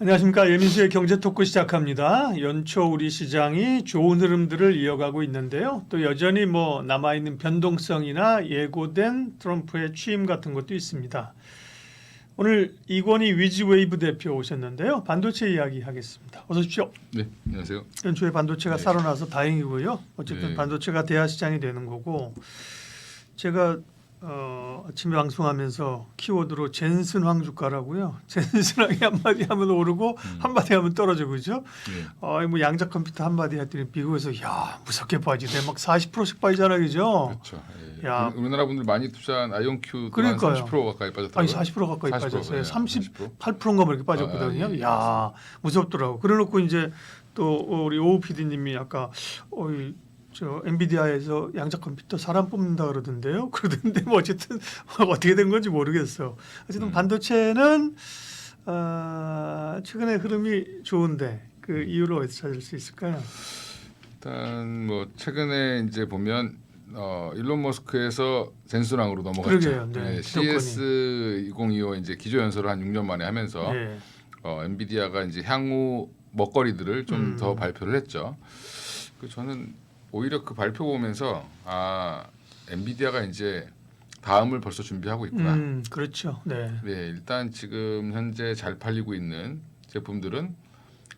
안녕하십니까. 예민수의 경제 토크 시작합니다. 연초 우리 시장이 좋은 흐름들을 이어가고 있는데요. 또 여전히 남아있는 변동성이나 예고된 트럼프의 취임 같은 것도 있습니다. 오늘 이권희 위즈웨이브 대표 오셨는데요. 반도체 이야기 하겠습니다. 어서 오십시오. 네, 안녕하세요. 연초에 반도체가 네. 살아나서 다행이고요. 어쨌든 네. 반도체가 대하 시장이 되는 거고, 제가 아침에 방송하면서 키워드로 젠슨 황주가라고요. 젠슨하게 한마디 하면 오르고 한마디 하면 떨어져, 그죠? 네. 뭐 양자 컴퓨터 한마디 했더니 미국에서 야 무섭게 빠지네. 막 40%씩 빠지잖아, 그죠? 그렇죠. 예. 야. 우리나라 분들 많이 투자한 아이온큐도 한 그러니까요. 30% 가까이 빠졌다고요. 아니 40% 가까이 40%, 빠졌어요. 예, 38%인가 뭐 이렇게 빠졌거든요. 예, 야 무섭더라고. 그래놓고 이제 또 우리 오우 PD님이 아까 저 엔비디아에서 양자 컴퓨터 사람 뽑는다 그러던데요. 그러던데 뭐 어쨌든 어떻게 된 건지 모르겠어. 어쨌든 반도체는 최근에 흐름이 좋은데 그 이유를 어디서 찾을 수 있을까요? 일단 뭐 최근에 이제 보면 일론 머스크에서 젠슨왕으로 넘어갔죠. 그러게요. 네, CES 2025 이제 기조 연설을 한 6년 만에 하면서 네. 엔비디아가 이제 향후 먹거리들을 좀 더 발표를 했죠. 그 저는 오히려 그 발표 보면서 엔비디아가 이제 다음을 벌써 준비하고 있구나. 그렇죠. 네. 네, 일단 지금 현재 잘 팔리고 있는 제품들은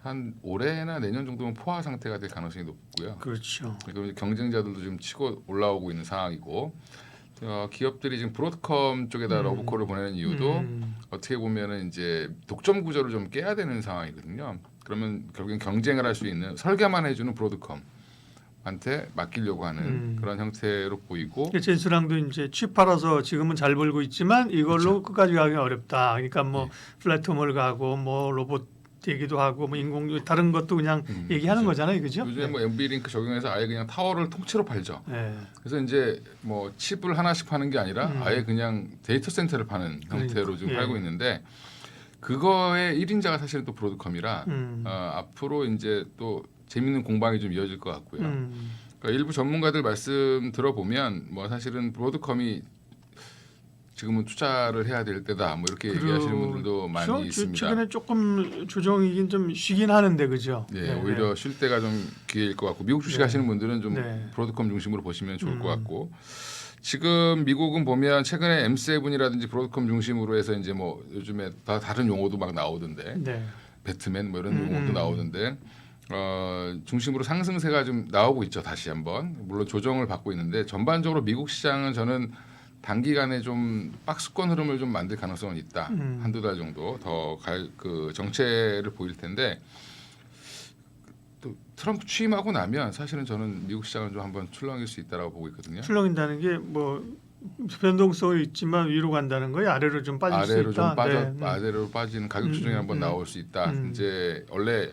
한 올해나 내년 정도면 포화 상태가 될 가능성이 높고요. 그렇죠. 그리고 경쟁자들도 지금 치고 올라오고 있는 상황이고 기업들이 지금 브로드컴 쪽에다 러브콜을 보내는 이유도 어떻게 보면은 이제 독점 구조를 좀 깨야 되는 상황이거든요. 그러면 결국엔 경쟁을 할 수 있는 설계만 해주는 브로드컴한테 맡기려고 하는 그런 형태로 보이고. 젠슨랑도 이제 칩 팔아서 지금은 잘 벌고 있지만 이걸로 그렇죠. 끝까지 가기 어렵다. 그러니까 플랫폼을 가고 로봇 얘기도 하고 인공 다른 것도 그냥 얘기하는 그렇죠. 거잖아요, 그죠? 요즘에 MB링크 적용해서 아예 그냥 타워를 통째로 팔죠. 네. 그래서 이제 뭐 칩을 하나씩 파는 게 아니라 아예 그냥 데이터 센터를 파는 형태로 지금 팔고 있는데 그거의 1인자가 사실은 또 브로드컴이라 앞으로 이제 또 재밌는 공방이 좀 이어질 것 같고요. 그러니까 일부 전문가들 말씀 들어보면 뭐 사실은 브로드컴이 지금은 투자를 해야 될 때다 뭐 이렇게 얘기하시는 분들도 많이 있습니다. 최근에 조금 조정이긴 좀 쉬긴 하는데 그죠? 네, 오히려 쉴 때가 좀 기회일 것 같고 미국 주식 하시는 분들은 좀 네. 브로드컴 중심으로 보시면 좋을 것 같고 지금 미국은 보면 최근에 M7이라든지 브로드컴 중심으로 해서 이제 뭐 요즘에 다 다른 용어도 막 나오던데 네. 배트맨 뭐 이런 용어도 나오던데 중심으로 상승세가 좀 나오고 있죠. 다시 한번 물론 조정을 받고 있는데 전반적으로 미국 시장은 저는 단기간에 좀 박스권 흐름을 좀 만들 가능성은 있다. 한두 달 정도 더 그 정체를 보일 텐데 또 트럼프 취임하고 나면 사실은 저는 미국 시장은 좀 한번 출렁일 수 있다라고 보고 있거든요. 출렁인다는 게 변동성이 있지만 위로 간다는 거예요. 아래로 좀 빠질 아래로 수 있다. 좀 빠져 아래로 빠지는 가격 조정이 한번 나올 수 있다. 이제 원래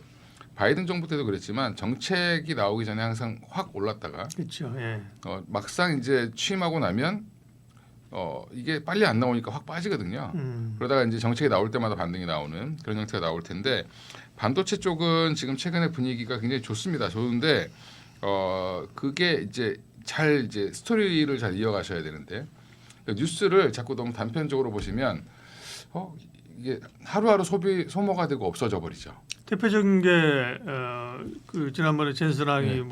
바이든 정부 때도 그랬지만 정책이 나오기 전에 항상 확 올랐다가 그렇죠. 예. 막상 이제 취임하고 나면 이게 빨리 안 나오니까 확 빠지거든요. 그러다가 이제 정책이 나올 때마다 반등이 나오는 그런 형태가 나올 텐데 반도체 쪽은 지금 최근에 분위기가 굉장히 좋습니다. 좋은데 그게 이제 잘 이제 스토리를 잘 이어가셔야 되는데 뉴스를 자꾸 너무 단편적으로 보시면 이게 하루하루 소모가 되고 없어져 버리죠. 대표적인 게 그 지난번에 젠슨랑이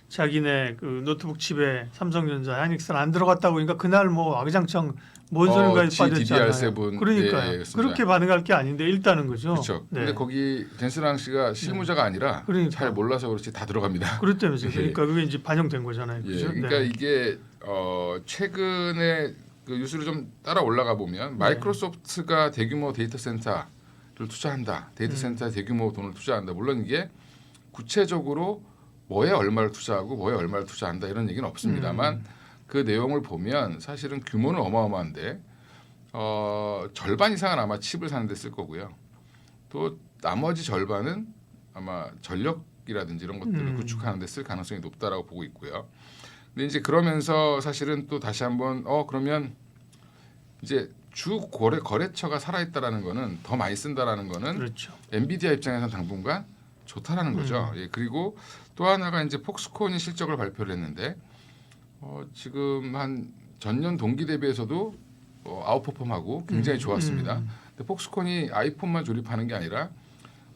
자기네 그 노트북 칩에 삼성전자, 하이닉스는 안 들어갔다고 그러니까 그날 와그장창 뭔 소린가에 빠졌잖아요. DDR7 그러니까요. 그렇게 반응할 게 아닌데 일단은 거죠. 그렇죠. 네. 근데 거기 젠슨랑 씨가 실무자가 아니라 잘 몰라서 그렇지 다 들어갑니다. 그렇다면서요. 그러니까 그게 이제 반영된 거잖아요. 그렇죠? 그러니까 이게 최근에 그 뉴스를 좀 따라 올라가 보면 마이크로소프트가 대규모 데이터 센터를 투자한다. 데이터 센터에 대규모 돈을 투자한다. 물론 이게 구체적으로 뭐에 얼마를 투자하고 뭐에 얼마를 투자한다 이런 얘기는 없습니다만 그 내용을 보면 사실은 규모는 어마어마한데 절반 이상은 아마 칩을 사는 데 쓸 거고요. 또 나머지 절반은 아마 전력이라든지 이런 것들을 구축하는 데 쓸 가능성이 높다라고 보고 있고요. 근데 이제 그러면서 사실은 또 다시 한번 그러면 이제 주 거래처가 살아있다라는 거는 더 많이 쓴다라는 거는 그렇죠. 엔비디아 입장에서는 당분간 좋다라는 거죠. 그리고 또 하나가 이제 폭스콘이 실적을 발표를 했는데 지금 한 전년 동기 대비해서도 아웃퍼폼하고 굉장히 좋았습니다. 근데 폭스콘이 아이폰만 조립하는 게 아니라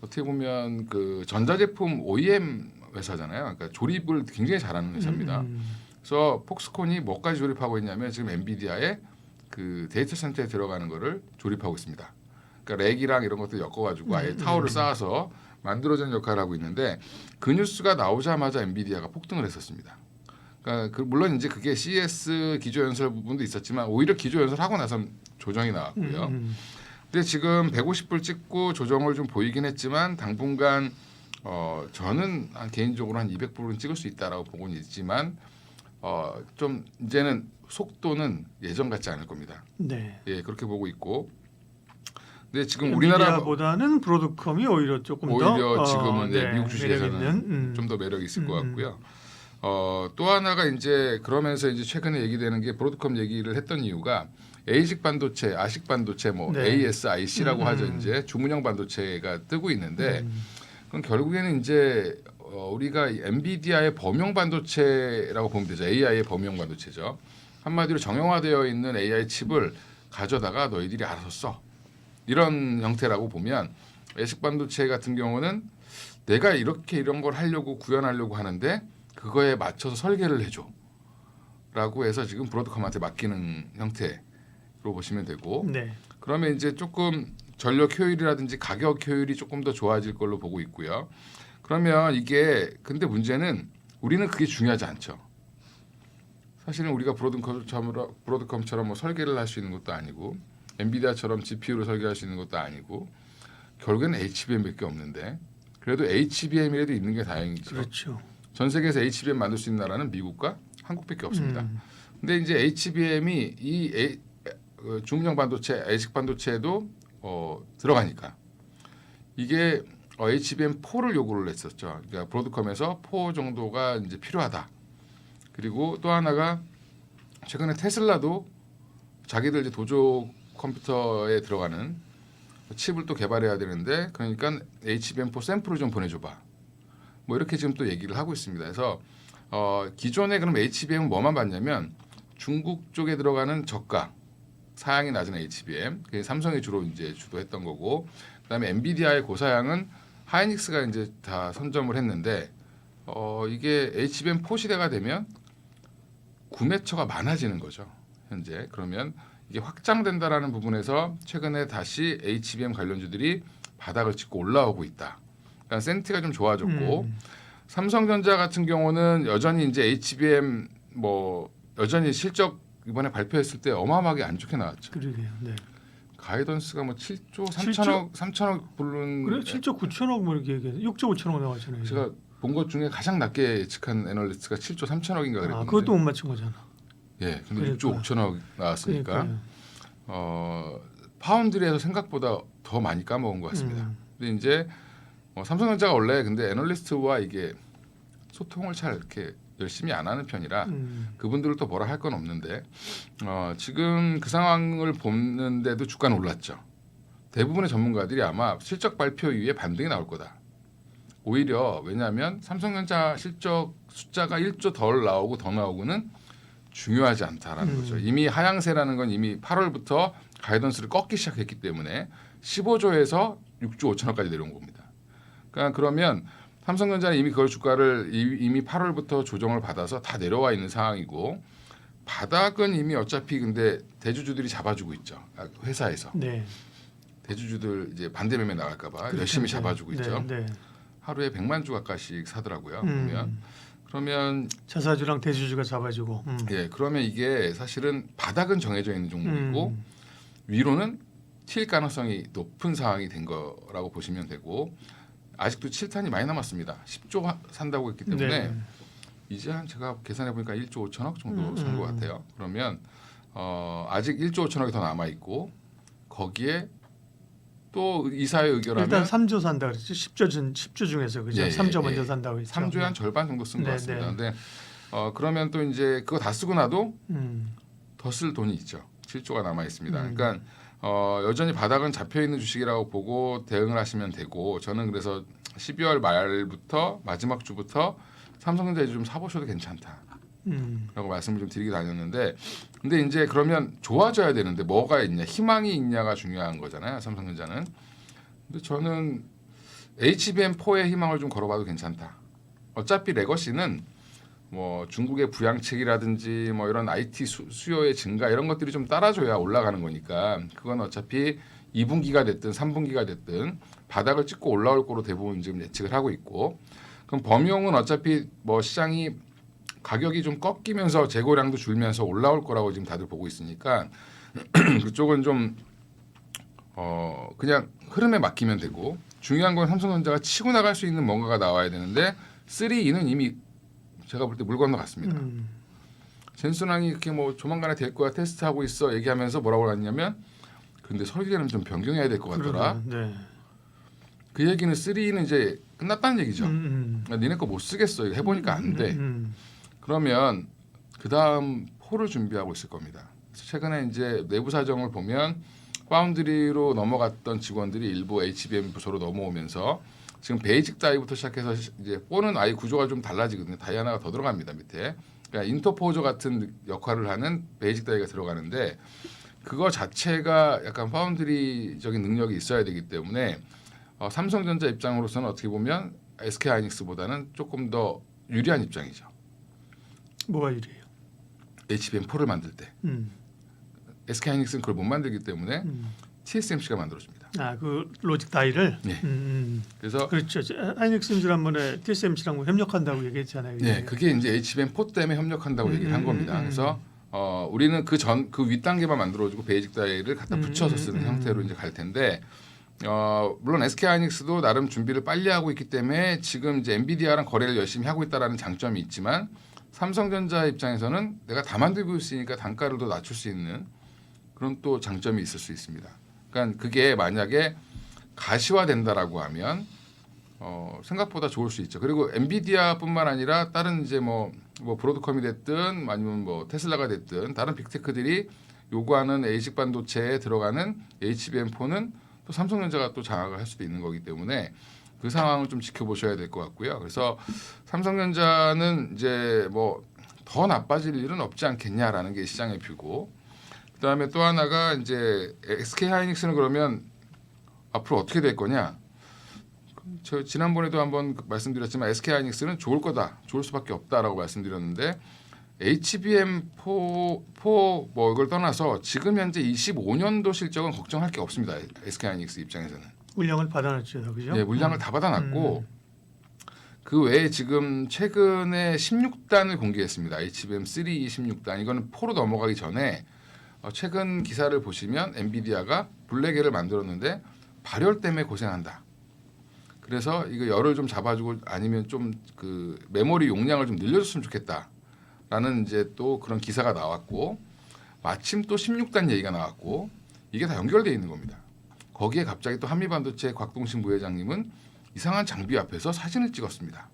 어떻게 보면 그 전자제품 OEM 회사잖아요. 그러니까 조립을 굉장히 잘하는 회사입니다. 그래서 폭스콘이 뭐까지 조립하고 있냐면 지금 엔비디아의 그 데이터 센터에 들어가는 거를 조립하고 있습니다. 그러니까 렉이랑 이런 것들 엮어가지고 아예 타워를 쌓아서 만들어지는 역할을 하고 있는데 그 뉴스가 나오자마자 엔비디아가 폭등을 했었습니다. 그러니까 물론 이제 그게 CES 기조 연설 부분도 있었지만 오히려 기조 연설하고 나서 조정이 나왔고요. 근데 지금 150불 찍고 조정을 좀 보이긴 했지만 당분간 저는 개인적으로 한 200불은 찍을 수 있다라고 보고는 있지만 좀 이제는 속도는 예전 같지 않을 겁니다. 네. 예, 그렇게 보고 있고. 근데 지금 우리나라보다는 보다는 브로드컴이 오히려 조금 더 오히려 지금은 미국 주식에서는 매력 있는, 좀 더 매력이 있을 것 같고요. 또 하나가 이제 그러면서 이제 최근에 얘기되는 게 브로드컴 얘기를 했던 이유가 ASIC 반도체, 아식 반도체 뭐 네. ASIC라고 하죠. 이제 주문형 반도체가 뜨고 있는데 그럼 결국에는 이제 우리가 엔비디아의 범용 반도체라고 보면 되죠. AI의 범용 반도체죠. 한마디로 정형화되어 있는 AI 칩을 가져다가 너희들이 알아서 써. 이런 형태라고 보면 ASIC 반도체 같은 경우는 내가 이렇게 이런 걸 하려고 구현하려고 하는데 그거에 맞춰서 설계를 해줘. 라고 해서 지금 브로드컴한테 맡기는 형태로 보시면 되고 네. 그러면 이제 조금 전력 효율이라든지 가격 효율이 조금 더 좋아질 걸로 보고 있고요. 그러면 이게 근데 문제는 우리는 그게 중요하지 않죠. 사실은 우리가 브로드컴처럼 뭐 설계를 할 수 있는 것도 아니고 엔비디아처럼 GPU로 설계할 수 있는 것도 아니고 결국에는 HBM밖에 없는데 그래도 HBM이라도 있는 게 다행이죠. 그렇죠. 전 세계에서 HBM 만들 수 있는 나라는 미국과 한국밖에 없습니다. 근데 이제 HBM이 이 중형 반도체, ASIC 반도체에도 들어가니까 이게 HBM4를 요구를 했었죠. 그러니까 브로드컴에서 4 정도가 이제 필요하다. 그리고 또 하나가 최근에 테슬라도 자기들 이제 도조 컴퓨터에 들어가는 칩을 또 개발해야 되는데 그러니까 HBM4 샘플을 좀 보내줘봐. 뭐 이렇게 지금 또 얘기를 하고 있습니다. 그래서 기존에 그럼 HBM은 뭐만 봤냐면 중국 쪽에 들어가는 저가 사양이 낮은 HBM, 그게 삼성이 주로 이제 주도했던 거고, 그다음에 엔비디아의 고사양은 하이닉스가 이제 다 선점을 했는데 이게 HBM4 시대가 되면 구매처가 많아지는 거죠. 현재 그러면 이게 확장된다라는 부분에서 최근에 다시 HBM 관련주들이 바닥을 찍고 올라오고 있다. 그러니까 센티가 좀 좋아졌고 삼성전자 같은 경우는 여전히 이제 HBM 뭐 여전히 실적 이번에 발표했을 때 어마어마하게 안 좋게 나왔죠. 그러게요. 네. 가이던스가 뭐 7조 7조? 3천억 불른 그래 7조 9천억 뭐 이렇게 얘기해. 6조 5천억 나왔잖아요. 제가 본 것 중에 가장 낮게 예측한 애널리스트가 7조 3천억인가 그랬는데 그것도 못 맞춘 거잖아. 예, 근데 6조 5천억 나왔으니까 그러니까요. 파운드리에서 생각보다 더 많이 까먹은 것 같습니다. 근데 이제 삼성전자가 원래 근데 애널리스트와 이게 소통을 잘 이렇게 열심히 안 하는 편이라 그분들을 또 뭐라 할 건 없는데 지금 그 상황을 보는데도 주가는 올랐죠. 대부분의 전문가들이 아마 실적 발표 이후에 반등이 나올 거다. 오히려 왜냐하면 삼성전자 실적 숫자가 1조 덜 나오고 더 나오고는 중요하지 않다라는 거죠. 이미 하향세라는 건 이미 8월부터 가이던스를 꺾기 시작했기 때문에 15조에서 6조 5천억까지 내려온 겁니다. 그러니까 그러면 삼성전자는 이미 그걸 주가를 이미 8월부터 조정을 받아서 다 내려와 있는 상황이고 바닥은 이미 어차피 근데 대주주들이 잡아주고 있죠. 회사에서. 네. 대주주들 이제 반대 매매 나갈까봐 그렇죠. 열심히 잡아주고 있죠. 네. 하루에 100만 주 가까이씩 사더라고요. 그러면 자사주랑 대주주가 잡아주고. 예, 그러면 이게 사실은 바닥은 정해져 있는 종목이고 위로는 튈 가능성이 높은 상황이 된 거라고 보시면 되고 아직도 7탄이 많이 남았습니다. 10조 산다고 했기 때문에 네. 이제 한 제가 계산해 보니까 1조 5천억 정도 산 것 같아요. 그러면 아직 1조 5천억이 더 남아 있고 거기에 또 이사회 의결하면 일단 3조 산다 그랬죠. 10조 중에서 그죠? 3조 먼저 산다고 했죠. 3조의 한 절반 정도 쓴 것 네, 같습니다. 네. 근데 그러면 또 이제 그거 다 쓰고 나도 음. 더 쓸 돈이 있죠. 7조가 남아 있습니다. 그러니까 여전히 바닥은 잡혀 있는 주식이라고 보고 대응을 하시면 되고 저는 그래서 12월 말부터 마지막 주부터 삼성전자 좀 사보셔도 괜찮다라고 말씀을 좀 드리게 다녔는데 근데 이제 그러면 좋아져야 되는데 뭐가 있냐 희망이 있냐가 중요한 거잖아요. 삼성전자는. 근데 저는 HBM4의 희망을 좀 걸어봐도 괜찮다. 어차피 레거시는 뭐 중국의 부양책이라든지 뭐 이런 IT 수요의 증가 이런 것들이 좀 따라줘야 올라가는 거니까 그건 어차피 2분기가 됐든 3분기가 됐든 바닥을 찍고 올라올 거로 대부분 지금 예측을 하고 있고 그럼 범용은 어차피 뭐 시장이 가격이 좀 꺾이면서 재고량도 줄면서 올라올 거라고 지금 다들 보고 있으니까 그쪽은 좀 그냥 흐름에 맡기면 되고 중요한 건 삼성전자가 치고 나갈 수 있는 뭔가가 나와야 되는데 3E는 이미 제가 볼 때 물 건너갔습니다. 젠슨왕이 이렇게 뭐 조만간에 될 거야 테스트하고 있어 얘기하면서 뭐라고 했냐면 근데 설계는 좀 변경해야 될 것 같더라. 네. 그 얘기는 3E는 이제 끝났다는 얘기죠. 니네 거 못 쓰겠어. 이거 해보니까 안 돼. 그러면 그 다음 4를 준비하고 있을 겁니다. 그래서 최근에 이제 내부 사정을 보면 파운드리로 넘어갔던 직원들이 일부 HBM 부서로 넘어오면서 지금 베이직 다이부터 시작해서 이제 4는 아예 구조가 좀 달라지거든요. 다이 하나가 더 들어갑니다 밑에. 그러니까 인터포저 같은 역할을 하는 베이직 다이가 들어가는데 그거 자체가 약간 파운드리적인 능력이 있어야 되기 때문에 삼성전자 입장으로서는 어떻게 보면 SK 하이닉스보다는 조금 더 유리한 입장이죠. 뭐가 유리해요? HBM4를 만들 때 SK 하이닉스는 그걸 못 만들기 때문에 TSMC가 만들어줍니다. 그 로직 다이를. 네. 그래서 그렇죠. 하이닉스는 지난번에 TSMC랑 협력한다고 얘기했잖아요. 네, 그게 이제 HBM4 때문에 협력한다고 얘기를 한 겁니다. 그래서 우리는 그 윗단계만 만들어주고 베이직 다이를 갖다 붙여서 쓰는 형태로 이제 갈 텐데 물론 SK 하이닉스도 나름 준비를 빨리 하고 있기 때문에 지금 이제 엔비디아랑 거래를 열심히 하고 있다라는 장점이 있지만 삼성전자 입장에서는 내가 다 만들고 있으니까 단가를 더 낮출 수 있는 그런 또 장점이 있을 수 있습니다. 그러니까 그게 만약에 가시화된다라고 하면 생각보다 좋을 수 있죠. 그리고 엔비디아뿐만 아니라 다른 이제 뭐 브로드컴이 됐든 아니면 뭐 테슬라가 됐든 다른 빅테크들이 요구하는 ASIC 반도체에 들어가는 HBM4는 또 삼성전자가 또 장악을 할 수도 있는 거기 때문에 그 상황을 좀 지켜보셔야 될 것 같고요. 그래서 삼성전자는 이제 뭐 더 나빠질 일은 없지 않겠냐라는 게 시장의 뷰고 그다음에 또 하나가 이제 SK 하이닉스는 그러면 앞으로 어떻게 될 거냐? 저 지난번에도 한번 말씀드렸지만 SK 하이닉스는 좋을 거다, 좋을 수밖에 없다라고 말씀드렸는데 HBM4 뭐 이걸 떠나서 지금 현재 25년도 실적은 걱정할 게 없습니다. SK 하이닉스 입장에서는 물량을 받아놨죠, 그죠? 네, 물량을 다 받아놨고 그 외에 지금 최근에 16단을 공개했습니다. HBM3 16단 이거는 4로 넘어가기 전에 최근 기사를 보시면 엔비디아가 블랙에를 만들었는데 발열 때문에 고생한다. 그래서 이거 열을 좀 잡아주고 아니면 좀 그 메모리 용량을 좀 늘려줬으면 좋겠다라는 이제 또 그런 기사가 나왔고 마침 또 16단 얘기가 나왔고 이게 다 연결되어 있는 겁니다. 거기에 갑자기 또 한미반도체 곽동신 부회장님은 이상한 장비 앞에서 사진을 찍었습니다.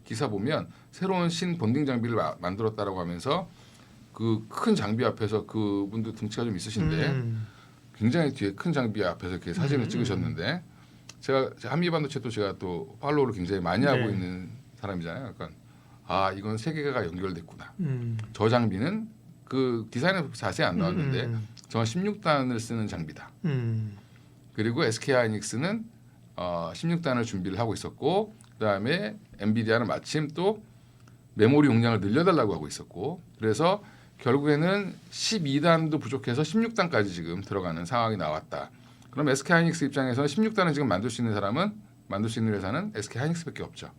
기사 보면 새로운 신본딩 장비를 만들었다라고 하면서 그 큰 장비 앞에서 그분도 등치가 좀 있으신데 굉장히 뒤에 큰 장비 앞에서 이렇게 사진을 찍으셨는데 제가 한미반도체도 제가 또 팔로우를 굉장히 많이 하고 있는 사람이잖아요. 약간 이건 세계가 연결됐구나. 저 장비는 그 디자인은 자세히 안 나왔는데 저건 16단을 쓰는 장비다. 그리고 SK 하이닉스는 16단을 준비를 하고 있었고 그다음에 엔비디아는 마침 또 메모리 용량을 늘려달라고 하고 있었고 그래서 결국에는 12단도 부족해서 16단까지 지금 들어가는 상황이 나왔다. 그럼 SK 하이닉스 입장에서는 16단을 지금 만들 수 있는 회사는 SK 하이닉스밖에 없죠.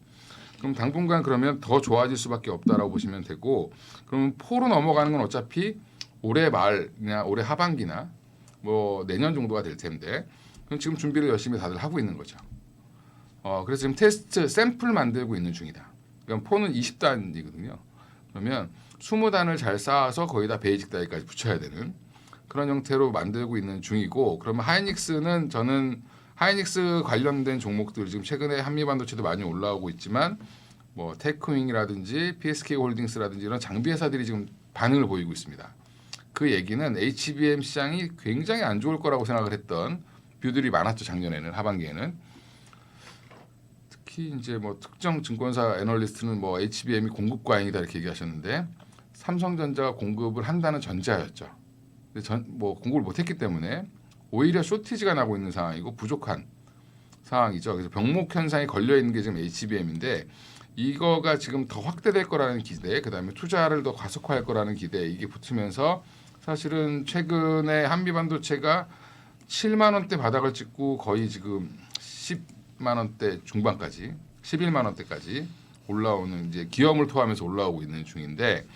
그럼 당분간 그러면 더 좋아질 수밖에 없다라고 보시면 되고 그럼 4로 넘어가는 건 어차피 올해 말이나 올해 하반기나 뭐 내년 정도가 될 텐데 그럼 지금 준비를 열심히 다들 하고 있는 거죠. 그래서 지금 테스트 샘플 만들고 있는 중이다. 그럼 4는 20단이거든요. 그러면 20단을 잘 쌓아서 거의 다 베이직 다이까지 붙여야 되는 그런 형태로 만들고 있는 중이고 그러면 하이닉스는 저는 하이닉스 관련된 종목들 지금 최근에 한미반도체도 많이 올라오고 있지만 뭐 테크윙이라든지 PSK 홀딩스라든지 이런 장비 회사들이 지금 반응을 보이고 있습니다. 그 얘기는 HBM 시장이 굉장히 안 좋을 거라고 생각을 했던 뷰들이 많았죠. 작년에는 하반기에는 특히 이제 뭐 특정 증권사 애널리스트는 뭐 HBM이 공급 과잉이다 이렇게 얘기하셨는데 삼성전자가 공급을 한다는 전제하였죠. 근데 뭐 공급을 못했기 때문에 오히려 쇼티지가 나고 있는 상황이고 부족한 상황이죠. 그래서 병목 현상이 걸려 있는 게 지금 HBM인데 이거가 지금 더 확대될 거라는 기대, 그다음에 투자를 더 가속화할 거라는 기대 이게 붙으면서 사실은 최근에 한미 반도체가 7만 원대 바닥을 찍고 거의 지금 10만 원대 중반까지 11만 원대까지 올라오는 이제 기염을 토하면서 올라오고 있는 중인데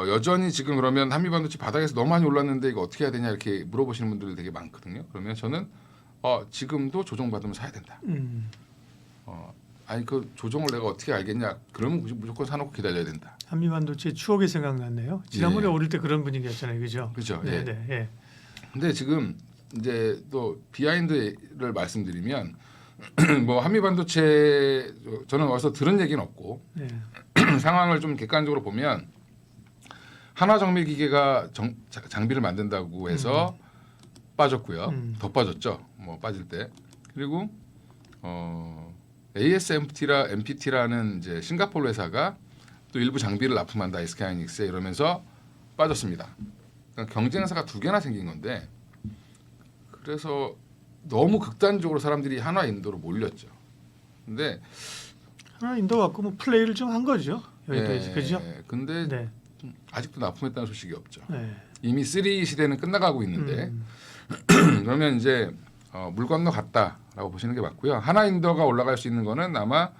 여전히 지금 그러면 한미 반도체 바닥에서 너무 많이 올랐는데 이거 어떻게 해야 되냐 이렇게 물어보시는 분들이 되게 많거든요. 그러면 저는 지금도 조정받으면 사야 된다. 아니 그 조정을 내가 어떻게 알겠냐? 그러면 무조건 사놓고 기다려야 된다. 한미 반도체 추억이 생각났네요. 지난번에 예. 오를 때 그런 분위기였잖아요, 그죠? 그죠? 네, 예. 네, 예. 근데 지금 이제 또 비하인드를 말씀드리면 뭐 한미 반도체 저는 어디서 들은 얘기는 없고 네. 상황을 좀 객관적으로 보면 한화 정밀 기계가 장비를 만든다고 해서 빠졌고요. 더 빠졌죠. 뭐 빠질 때. 그리고 ASMPT라는 이제 싱가포르 회사가 또 일부 장비를 납품한다 SK하이닉스에 이러면서 빠졌습니다. 그러니까 경쟁사가 두 개나 생긴 건데 그래서 너무 극단적으로 사람들이 한화 인도로 몰렸죠. 근데 하나 인도 갖고 뭐 플레이를 좀 한 거죠. 여기까지, 그죠? 근데 네. 아직도 납품했다는 소식이 없죠. 네. 이미 3 시대는 끝나가고 있는데 그러면 이제 물 건너 갔다라고 보시는 게 맞고요. 하나인더가 올라갈 수 있는 거는 아마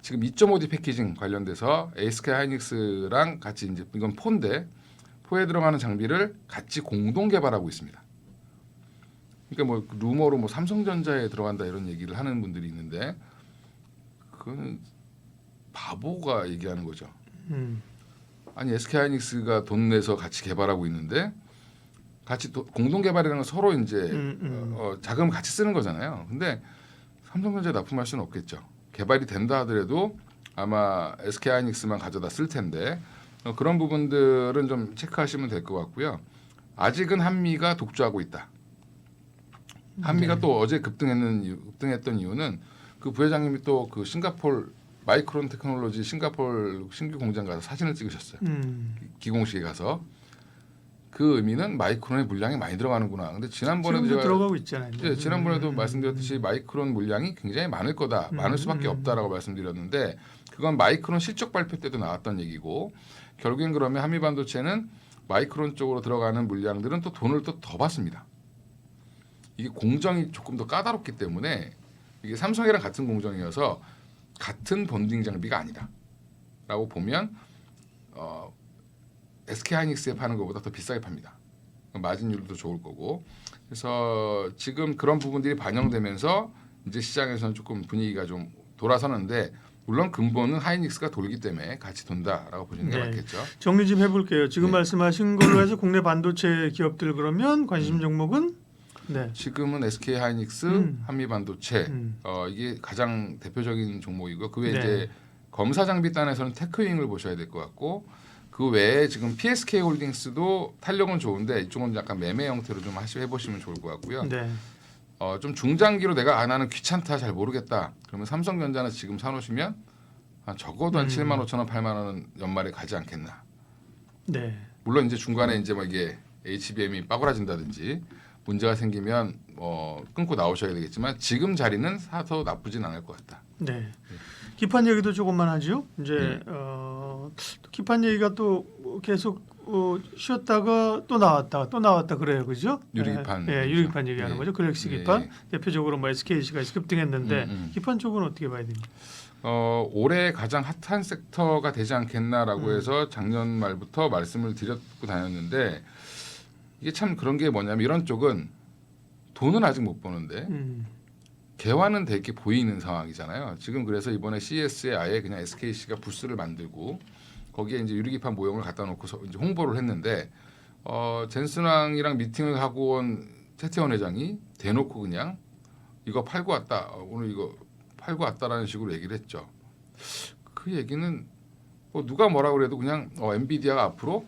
지금 2.5D 패키징 관련돼서 SK 하이닉스랑 같이 이제 이건 포인데 포에 들어가는 장비를 같이 공동 개발하고 있습니다. 그러니까 뭐 루머로 뭐 삼성전자에 들어간다 이런 얘기를 하는 분들이 있는데 그거는 바보가 얘기하는 거죠. 아니 SK 하이닉스가 돈 내서 같이 개발하고 있는데 같이 공동 개발이라는 건 서로 이제 자금 같이 쓰는 거잖아요. 근데 삼성전자에 납품할 수는 없겠죠. 개발이 된다 하더라도 아마 SK 하이닉스만 가져다 쓸 텐데 그런 부분들은 좀 체크하시면 될 것 같고요. 아직은 한미가 독주하고 있다. 한미가 또 어제 급등했던 이유는 그 부회장님이 또 그 싱가폴 마이크론 테크놀로지 싱가폴 신규 공장 가서 사진을 찍으셨어요. 기공식에 가서. 그 의미는 마이크론의 물량이 많이 들어가는구나. 근데 지난번에도 지금도 제가 들어가고 있잖아요. 네, 지난번에도 말씀드렸듯이 마이크론 물량이 굉장히 많을 거다. 많을 수밖에 없다라고 말씀드렸는데 그건 마이크론 실적 발표 때도 나왔던 얘기고 결국엔 그러면 한미 반도체는 마이크론 쪽으로 들어가는 물량들은 또 돈을 또 더 받습니다. 이게 공정이 조금 더 까다롭기 때문에 이게 삼성이랑 같은 공정이어서 같은 본딩 장비가 아니다라고 보면 SK 하이닉스에 파는 것보다 더 비싸게 팝니다. 마진율도 좋을 거고. 그래서 지금 그런 부분들이 반영되면서 이제 시장에서는 조금 분위기가 좀 돌아서는데 물론 근본은 하이닉스가 돌기 때문에 같이 돈다라고 보시는 게 네. 맞겠죠. 정리 좀 해볼게요. 지금 네. 말씀하신 걸로 해서 국내 반도체 기업들 그러면 관심 종목은 네. 지금은 SK 하이닉스, 한미 반도체 이게 가장 대표적인 종목이고 그 외에 네. 이제 검사 장비 단에서는 테크윙을 보셔야 될 것 같고 그 외에 지금 PSK 홀딩스도 탄력은 좋은데 이쪽은 약간 매매 형태로 좀 해보시면 좋을 것 같고요. 네. 좀 중장기로 내가 나는 귀찮다 잘 모르겠다. 그러면 삼성전자는 지금 사놓으시면 적어도 한 7만 5천 원, 8만 원은 연말에 가지 않겠나. 네. 물론 이제 중간에 이제 뭐 이게 HBM이 빠그라진다든지 문제가 생기면 끊고 나오셔야 되겠지만 지금 자리는 사도 나쁘진 않을 것 같다. 네. 기판 얘기도 조금만 하죠. 이제 기판 얘기가 또 계속 쉬었다가 또 나왔다 그래요, 그죠? 유리기판. 네, 유리기판 얘기하는 네. 거죠. 글렉시 네. 기판 대표적으로 뭐 SKC가 급등했는데 기판 쪽은 어떻게 봐야 됩니까? 올해 가장 핫한 섹터가 되지 않겠나라고 해서 작년 말부터 말씀을 드렸고 다녔는데 이게 참 그런 게 뭐냐면 이런 쪽은 돈은 아직 못 버는데 개화는 되게 보이는 상황이잖아요. 지금 그래서 이번에 CES에 아예 그냥 SKC가 부스를 만들고 거기에 이제 유리기판 모형을 갖다 놓고서 이제 홍보를 했는데 젠슨왕이랑 미팅을 하고 온 최태원 회장이 대놓고 그냥 이거 팔고 왔다. 오늘 이거 팔고 왔다라는 식으로 얘기를 했죠. 그 얘기는 뭐 누가 뭐라 그래도 그냥 엔비디아가 앞으로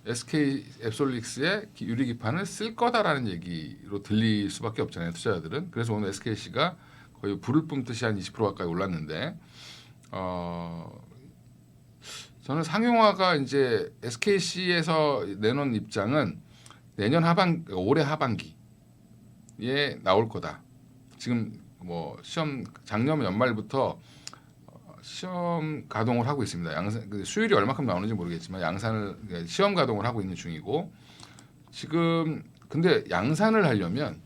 SK 앱솔릭스의 유리기판을 쓸 거다라는 얘기로 들릴 수밖에 없잖아요. 투자자들은. 그래서 오늘 SKC가 거의 불을 뿜듯이 한 20% 가까이 올랐는데 저는 상용화가 이제 SKC에서 내놓은 입장은 내년 올해 하반기에 나올 거다. 지금 뭐 시험 작년 연말부터 시험 가동을 하고 있습니다. 양산 수율이 얼마큼 나오는지 모르겠지만 양산을 시험 가동을 하고 있는 중이고 지금 근데 양산을 하려면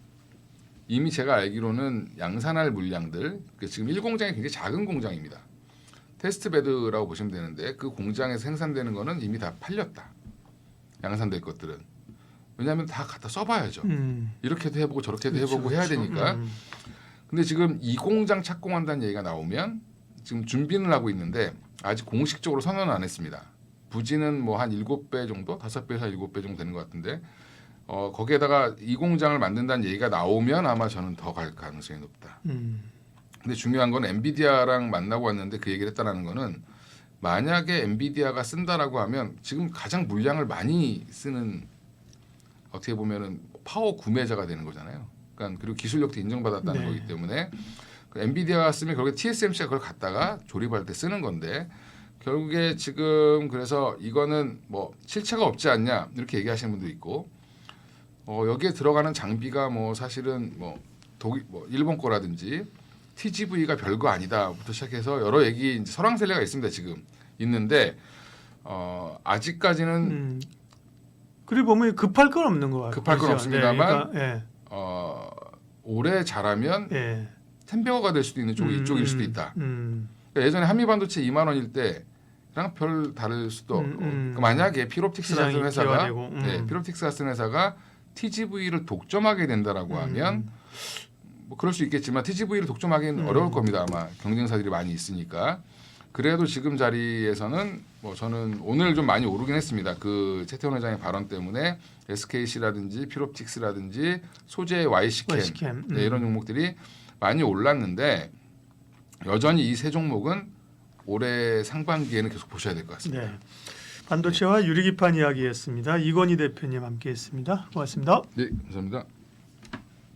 이미 제가 알기로는 양산할 물량들 지금 1공장이 굉장히 작은 공장입니다. 테스트베드라고 보시면 되는데 그 공장에서 생산되는 거는 이미 다 팔렸다. 양산될 것들은. 왜냐하면 다 갖다 써봐야죠. 이렇게도 해보고 저렇게도 그렇죠, 해보고 해야 그렇죠. 되니까. 근데 지금 이 공장 착공한다는 얘기가 나오면 지금 준비는 하고 있는데 아직 공식적으로 선언은 안 했습니다. 부지는 뭐 한 7배 정도, 5배에서 7배 정도 되는 것 같은데 거기에다가 이 공장을 만든다는 얘기가 나오면 아마 저는 더 갈 가능성이 높다. 근데 중요한 건 엔비디아랑 만나고 왔는데 그 얘기를 했다라는 거는 만약에 엔비디아가 쓴다라고 하면 지금 가장 물량을 많이 쓰는 어떻게 보면은 파워 구매자가 되는 거잖아요. 그러니까 그리고 기술력도 인정받았다는 네. 거기 때문에 그 엔비디아가 쓰면 결국에 TSMC가 그걸 갖다가 조립할 때 쓰는 건데 결국에 지금 그래서 이거는 뭐 실체가 없지 않냐 이렇게 얘기하시는 분도 있고 여기에 들어가는 장비가 뭐 사실은 뭐 독일 뭐 일본 거라든지 TGV가 별거 아니다부터 시작해서 여러 얘기 이제 설왕설래가 있습니다. 지금 있는데 아직까지는 그리 보면 급할 건 없는 것 같아요. 급할 건 그죠? 없습니다만 네, 올해 잘하면 그러니까, 예. 템베어가 될 수도 있는 쪽이 이쪽일 수도 있다. 그러니까 예전에 한미반도체 2만 원일 때랑 별 다를 수도 그러니까 만약에 피롭틱스 같은 시장이 회사가 기화되고, 피롭틱스 같은 회사가 TGV를 독점하게 된다라고 하면 뭐 그럴 수 있겠지만 TGV를 독점하기는 어려울 겁니다. 아마 경쟁사들이 많이 있으니까. 그래도 지금 자리에서는 뭐 저는 오늘 좀 많이 오르긴 했습니다. 그 최태원 회장의 발언 때문에 SKC라든지 피롭틱스라든지 소재 Y시캠 네, 이런 종목들이 많이 올랐는데 여전히 이 세 종목은 올해 상반기에는 계속 보셔야 될 것 같습니다. 네. 반도체와 유리기판 이야기했습니다. 이건희 대표님 함께했습니다. 고맙습니다. 네, 감사합니다.